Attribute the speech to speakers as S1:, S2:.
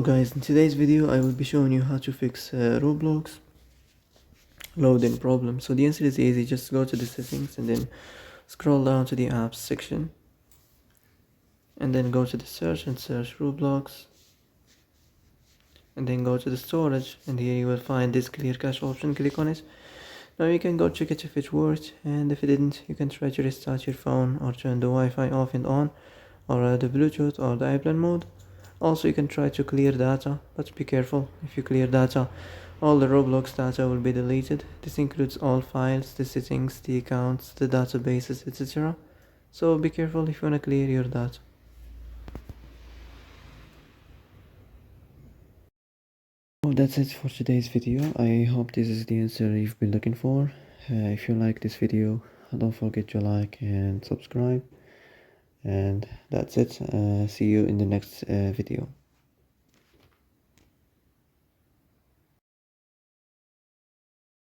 S1: Hello guys, in today's video I will be showing you how to fix Roblox loading problem. So the answer is easy. Just go to the settings and then scroll down to the apps section and then go to the search and search Roblox and then go to the storage, and here you will find this clear cache option. Click on it. Now you can go check it if it worked, and if it didn't you can try to restart your phone or turn the Wi-Fi off and on, or the Bluetooth or the airplane mode. Also you can try to clear data, but be careful. If you clear data, all the Roblox data will be deleted. This includes all files, the settings, the accounts, the databases, etc. So be careful if you want to clear your data. Oh, that's it for today's video. I hope this is the answer you've been looking for. If you like this video, don't forget to like and subscribe. And that's it. See you in the next video.